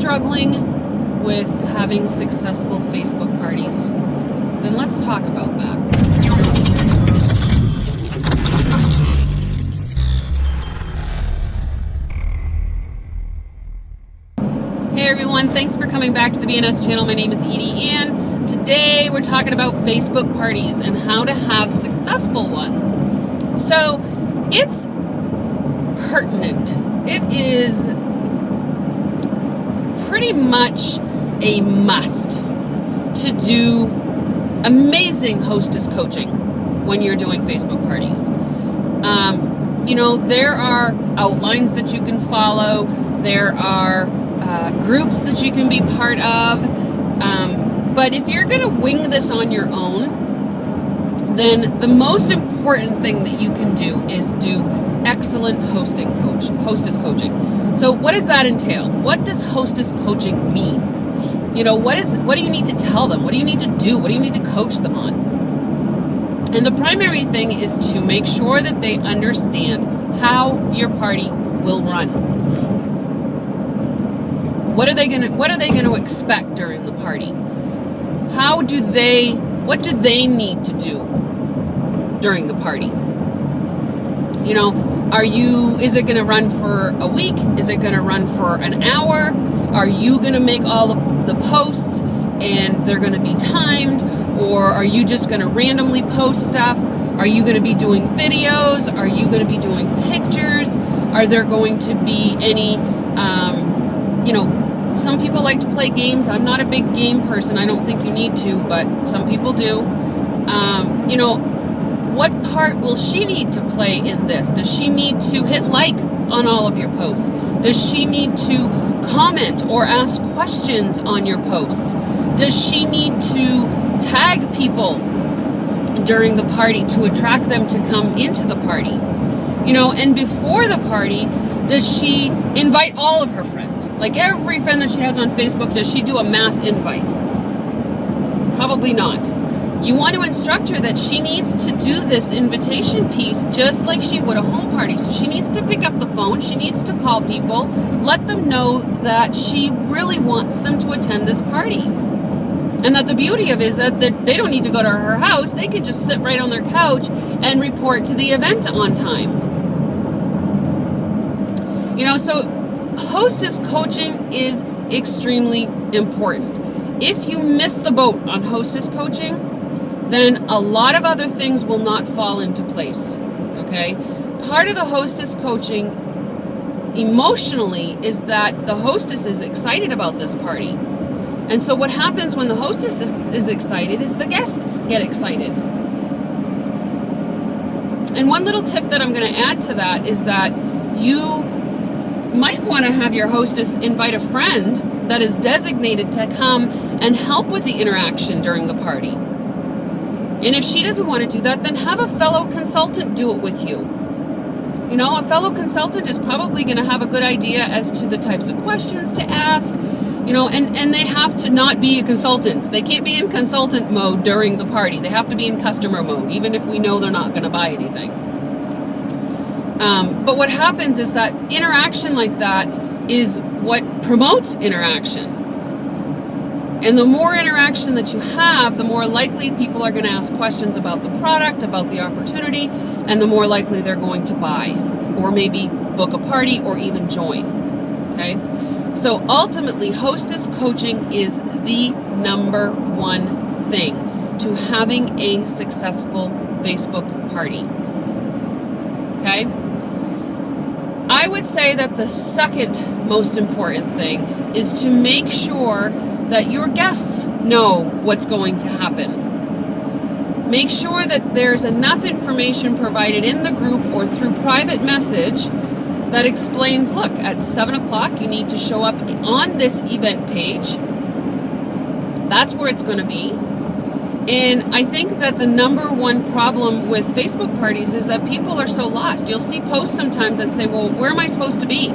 struggling with having successful Facebook parties? Then let's talk about that. Hey everyone, thanks for coming back to the BNS channel. My name is EdieAnne. Today we're talking about Facebook parties and how to have successful ones. So it's pertinent. It is pretty much a must to do amazing hostess coaching when you're doing Facebook parties. There are outlines that you can follow. There are groups that you can be part of. But if you're going to wing this on your own, then the most important thing that you can do is do excellent hostess coaching. So what does that entail? What does hostess coaching mean? What do you need to tell them? What do you need to do? What do you need to coach them on? And the primary thing is to make sure that they understand how your party will run. What are they going to expect during the party? What do they need to do during the party? Is it going to run for a week? Is it going to run for an hour? Are you going to make all of the posts and they're going to be timed? Or are you just going to randomly post stuff? Are you going to be doing videos? Are you going to be doing pictures? Are there going to be any, some people like to play games. I'm not a big game person. I don't think you need to, but some people do. What part will she need to play in this? Does she need to hit like on all of your posts? Does she need to comment or ask questions on your posts? Does she need to tag people during the party to attract them to come into the party? And before the party, does she invite all of her friends? Like every friend that she has on Facebook, does she do a mass invite? Probably not. You want to instruct her that she needs to do this invitation piece just like she would a home party. So she needs to pick up the phone, she needs to call people, let them know that she really wants them to attend this party. And that the beauty of it is that they don't need to go to her house, they can just sit right on their couch and report to the event on time. So hostess coaching is extremely important. If you miss the boat on hostess coaching, then a lot of other things will not fall into place, okay? Part of the hostess coaching emotionally is that the hostess is excited about this party. And so what happens when the hostess is excited is the guests get excited. And one little tip that I'm going to add to that is that you might want to have your hostess invite a friend that is designated to come and help with the interaction during the party. And if she doesn't want to do that, then have a fellow consultant do it with you. A fellow consultant is probably going to have a good idea as to the types of questions to ask, and they have to not be a consultant. They can't be in consultant mode during the party. They have to be in customer mode, even if we know they're not going to buy anything. But what happens is that interaction like that is what promotes interaction. And the more interaction that you have, the more likely people are going to ask questions about the product, about the opportunity, and the more likely they're going to buy, or maybe book a party, or even join. Okay? So ultimately, hostess coaching is the number one thing to having a successful Facebook party. Okay? I would say that the second most important thing is to make sure that your guests know what's going to happen. Make sure that there's enough information provided in the group or through private message that explains, look, at 7 o'clock you need to show up on this event page. That's where it's going to be. And I think that the number one problem with Facebook parties is that people are so lost. You'll see posts sometimes that say, well, where am I supposed to be?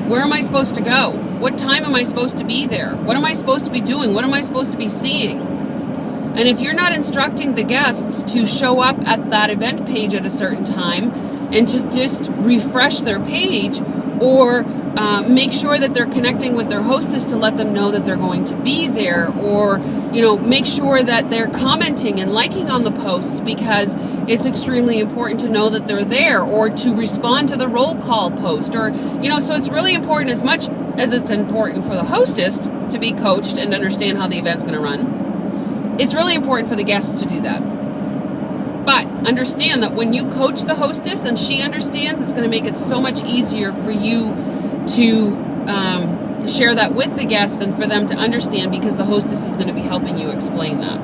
Where am I supposed to go? What time am I supposed to be there? What am I supposed to be doing? What am I supposed to be seeing? And if you're not instructing the guests to show up at that event page at a certain time and to just refresh their page, or make sure that they're connecting with their hostess to let them know that they're going to be there, or make sure that they're commenting and liking on the posts, because it's extremely important to know that they're there, or to respond to the roll call post, or so it's really important. As much as it's important for the hostess to be coached and understand how the event's going to run, it's really important for the guests to do that. But understand that when you coach the hostess and she understands, it's going to make it so much easier for you to share that with the guests and for them to understand, because the hostess is going to be helping you explain that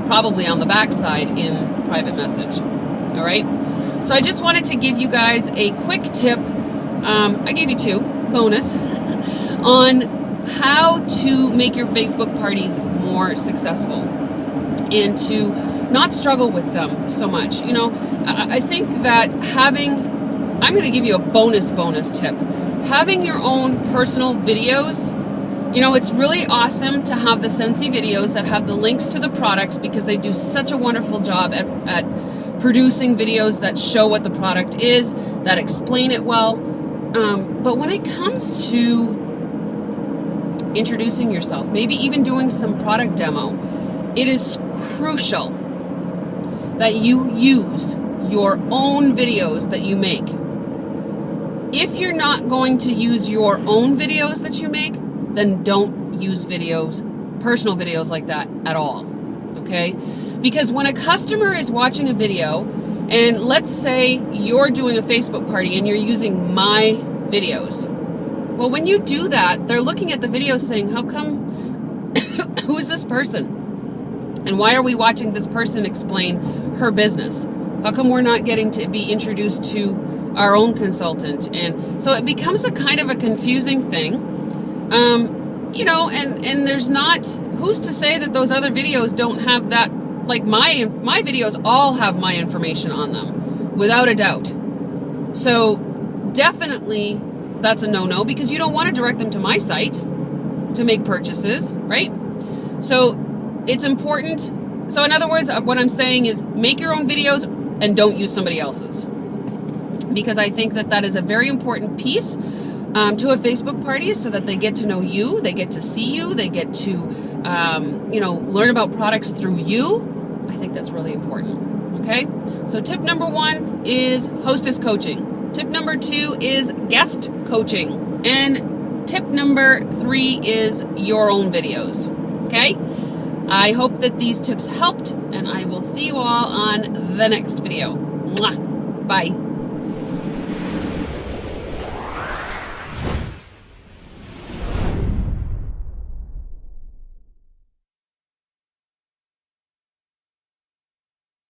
probably on the backside in private message. All right. So I just wanted to give you guys a quick tip. I gave you 2 bonus on how to make your Facebook parties more successful and to not struggle with them so much. I think that I'm going to give you a bonus tip. Having your own personal videos, it's really awesome to have the Scentsy videos that have the links to the products, because they do such a wonderful job at producing videos that show what the product is, that explain it well. But when it comes to introducing yourself, maybe even doing some product demo, it is crucial that you use your own videos that you make. If you're not going to use your own videos that you make, then don't use personal videos like that at all, okay? Because when a customer is watching a video, and let's say you're doing a Facebook party and you're using my videos, well, when you do that, they're looking at the videos saying, how come, who is this person? And why are we watching this person explain her business? How come we're not getting to be introduced to our own consultant? And so it becomes a kind of a confusing thing. And there's not, who's to say that those other videos don't have that, like my videos all have my information on them, without a doubt. So definitely that's a no-no, because you don't want to direct them to my site to make purchases, right? So it's important. So in other words, what I'm saying is make your own videos and don't use somebody else's, because I think that is a very important piece to a Facebook party, so that they get to know you, they get to see you, they get to learn about products through you. I think that's really important. Okay, so tip number 1 is hostess coaching. Tip number 2 is guest coaching, and tip number 3 is your own videos. Okay, I hope that these tips helped, and I will see you all on the next video. Mwah. Bye.